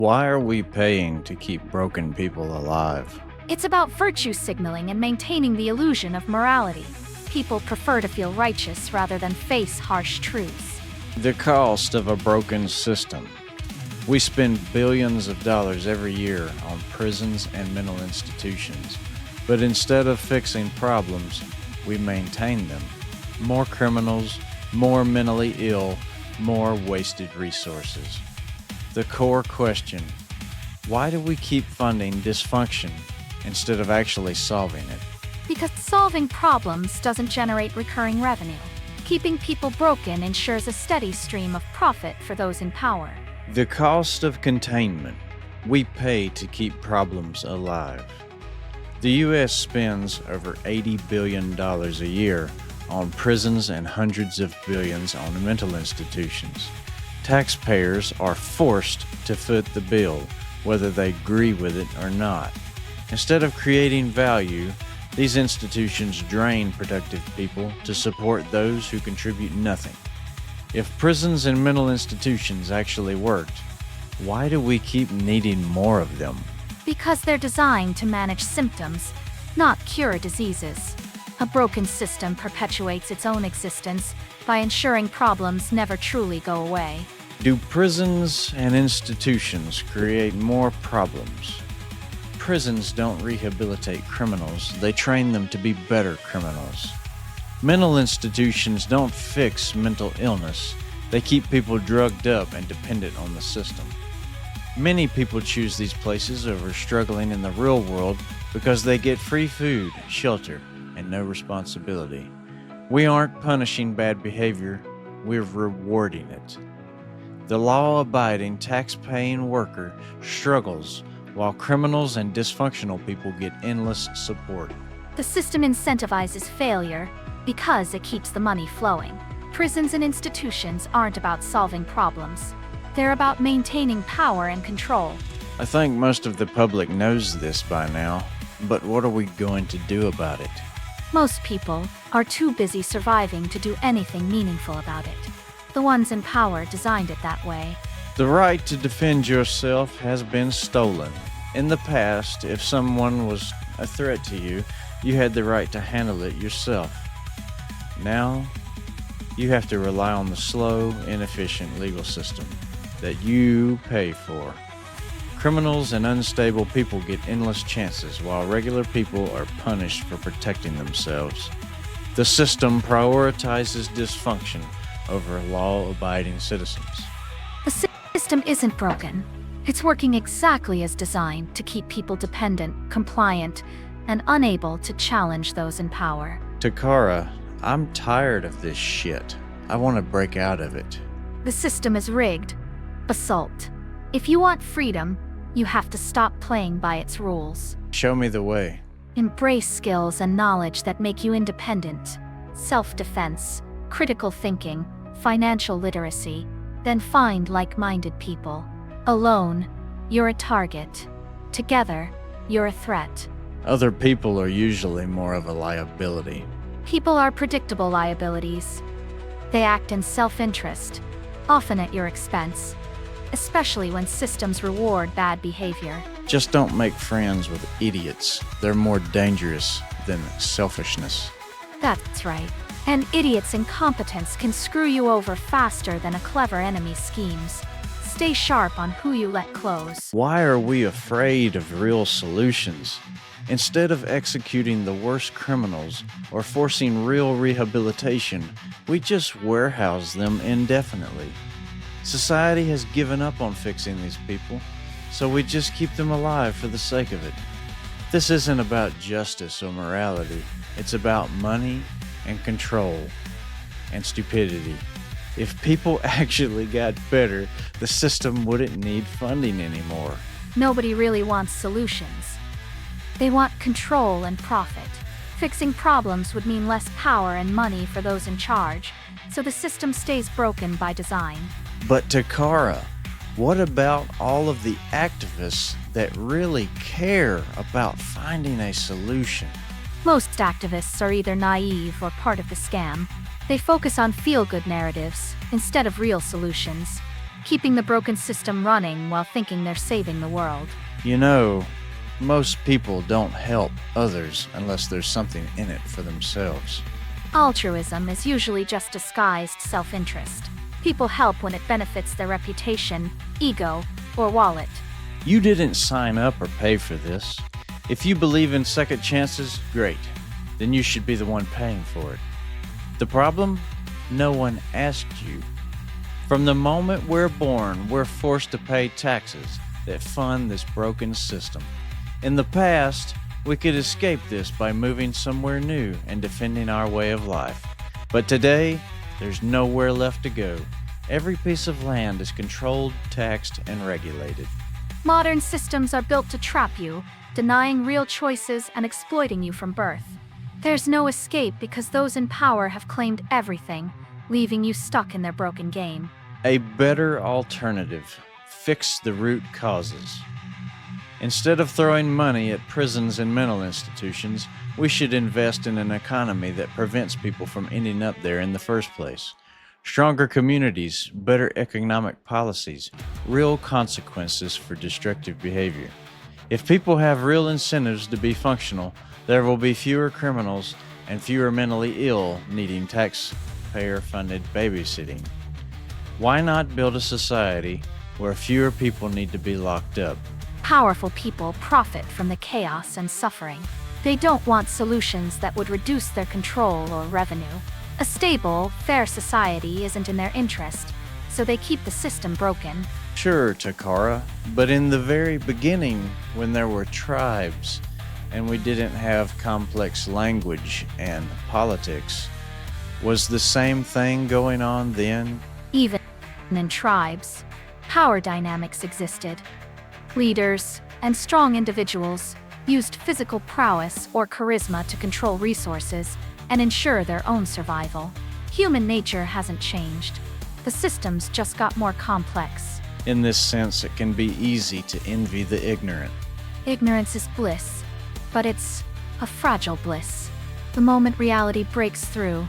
Why are we paying to keep broken people alive? It's about virtue signaling and maintaining the illusion of morality. People prefer to feel righteous rather than face harsh truths. The cost of a broken system. We spend billions of dollars every year on prisons and mental institutions, but instead of fixing problems, we maintain them. More criminals, more mentally ill, more wasted resources. The core question: why do we keep funding dysfunction instead of actually solving it? Because solving problems doesn't generate recurring revenue. Keeping people broken ensures a steady stream of profit for those in power. The cost of containment. We pay to keep problems alive. The U.S. spends over $80 billion a year on prisons and hundreds of billions on mental institutions. Taxpayers are forced to foot the bill, whether they agree with it or not. Instead of creating value, these institutions drain productive people to support those who contribute nothing. If prisons and mental institutions actually worked, why do we keep needing more of them? Because they're designed to manage symptoms, not cure diseases. A broken system perpetuates its own existence by ensuring problems never truly go away. Do prisons and institutions create more problems? Prisons don't rehabilitate criminals, they train them to be better criminals. Mental institutions don't fix mental illness, they keep people drugged up and dependent on the system. Many people choose these places over struggling in the real world because they get free food, shelter, and no responsibility. We aren't punishing bad behavior, we're rewarding it. The law-abiding, tax-paying worker struggles while criminals and dysfunctional people get endless support. The system incentivizes failure because it keeps the money flowing. Prisons and institutions aren't about solving problems. They're about maintaining power and control. I think most of the public knows this by now, but what are we going to do about it? Most people are too busy surviving to do anything meaningful about it. The ones in power designed it that way. The right to defend yourself has been stolen. In the past, if someone was a threat to you, you had the right to handle it yourself. Now, you have to rely on the slow, inefficient legal system that you pay for. Criminals and unstable people get endless chances, while regular people are punished for protecting themselves. The system prioritizes dysfunction over law-abiding citizens. The system isn't broken. It's working exactly as designed to keep people dependent, compliant, and unable to challenge those in power. Takara, I'm tired of this shit. I want to break out of it. The system is rigged. Basalt. If you want freedom, you have to stop playing by its rules. Show me the way. Embrace skills and knowledge that make you independent. Self-defense, critical thinking, financial literacy. Then find like-minded people. Alone, you're a target. Together, you're a threat. Other people are usually more of a liability. People are predictable liabilities. They act in self-interest, often at your expense, especially when systems reward bad behavior. Just don't make friends with idiots. They're more dangerous than selfishness. That's right. And idiots' incompetence can screw you over faster than a clever enemy's schemes. Stay sharp on who you let close. Why are we afraid of real solutions? Instead of executing the worst criminals or forcing real rehabilitation, we just warehouse them indefinitely. Society has given up on fixing these people, so we just keep them alive for the sake of it. This isn't about justice or morality. It's about money and control and stupidity. If people actually got better, the system wouldn't need funding anymore. Nobody really wants solutions. They want control and profit. Fixing problems would mean less power and money for those in charge, so the system stays broken by design. But Takara, what about all of the activists that really care about finding a solution? Most activists are either naive or part of the scam. They focus on feel-good narratives instead of real solutions. keeping the broken system running while thinking they're saving the world. You know, most people don't help others unless there's something in it for themselves. Altruism is usually just disguised self-interest. People help when it benefits their reputation, ego, or wallet. You didn't sign up or pay for this. If you believe in second chances, great. Then you should be the one paying for it. The problem? No one asked you. From the moment we're born, we're forced to pay taxes that fund this broken system. In the past, we could escape this by moving somewhere new and defending our way of life. But today, there's nowhere left to go. Every piece of land is controlled, taxed, and regulated. Modern systems are built to trap you, denying real choices and exploiting you from birth. There's no escape because those in power have claimed everything, leaving you stuck in their broken game. A better alternative. Fix the root causes. Instead of throwing money at prisons and mental institutions, we should invest in an economy that prevents people from ending up there in the first place. Stronger communities, better economic policies, real consequences for destructive behavior. If people have real incentives to be functional, there will be fewer criminals and fewer mentally ill needing taxpayer-funded babysitting. Why not build a society where fewer people need to be locked up? Powerful people profit from the chaos and suffering. They don't want solutions that would reduce their control or revenue. A stable, fair society isn't in their interest, so they keep the system broken. Sure, Takara, but in the very beginning, when there were tribes, and we didn't have complex language and politics, was the same thing going on then? Even in tribes, power dynamics existed. Leaders and strong individuals used physical prowess or charisma to control resources and ensure their own survival. Human nature hasn't changed. The systems just got more complex. In this sense, it can be easy to envy the ignorant. Ignorance is bliss, but it's a fragile bliss. The moment reality breaks through,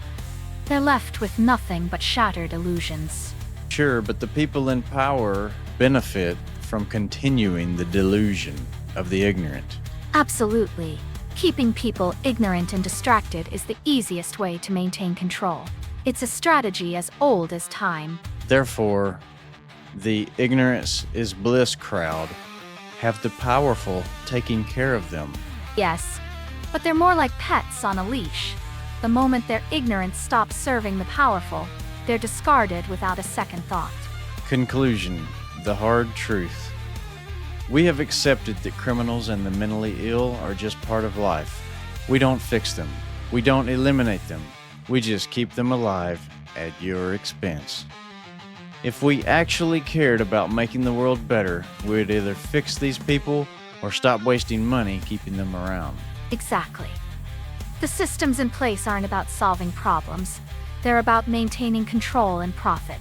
they're left with nothing but shattered illusions. Sure, but the people in power benefit from continuing the delusion of the ignorant. Absolutely. Keeping people ignorant and distracted is the easiest way to maintain control. It's a strategy as old as time. Therefore, the ignorance is bliss crowd have the powerful taking care of them. Yes, but they're more like pets on a leash. The moment their ignorance stops serving the powerful, they're discarded without a second thought. Conclusion, the hard truth. We have accepted that criminals and the mentally ill are just part of life. We don't fix them. We don't eliminate them. We just keep them alive at your expense. If we actually cared about making the world better, we'd either fix these people or stop wasting money keeping them around. Exactly. The systems in place aren't about solving problems. They're about maintaining control and profit.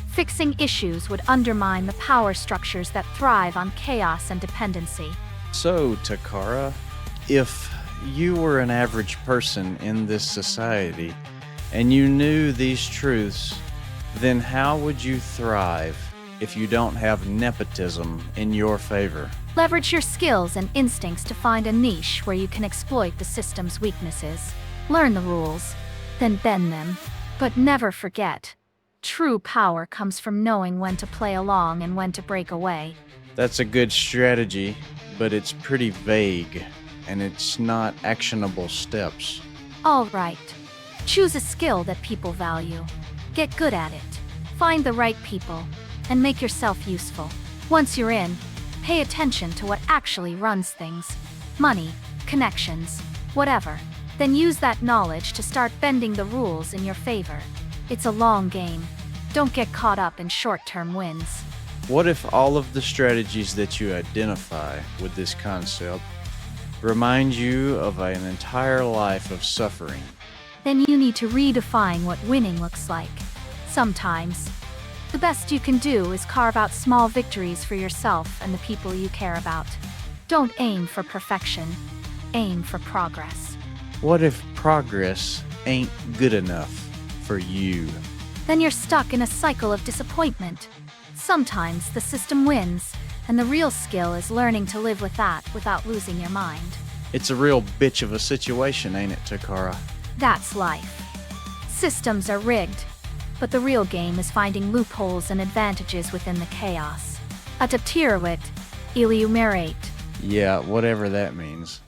Fixing issues would undermine the power structures that thrive on chaos and dependency. So, Takara, if you were an average person in this society and you knew these truths, then how would you thrive if you don't have nepotism in your favor? Leverage your skills and instincts to find a niche where you can exploit the system's weaknesses. Learn the rules, then bend them. But never forget, true power comes from knowing when to play along and when to break away. That's a good strategy, but it's pretty vague, and it's not actionable steps. All right. Choose a skill that people value. Get good at it. Find the right people, and make yourself useful. Once you're in, pay attention to what actually runs things. Money, connections, whatever. Then use that knowledge to start bending the rules in your favor. It's a long game. Don't get caught up in short-term wins. What if all of the strategies that you identify with this concept remind you of an entire life of suffering? Then you need to redefine what winning looks like. Sometimes, the best you can do is carve out small victories for yourself and the people you care about. Don't aim for perfection. Aim for progress. What if progress ain't good enough for you? Then you're stuck in a cycle of disappointment. Sometimes the system wins, and the real skill is learning to live with that without losing your mind. It's a real bitch of a situation, ain't it, Takara? That's life. Systems are rigged, but the real game is finding loopholes and advantages within the chaos. Adaptiruit, iliumerate. Yeah, whatever that means.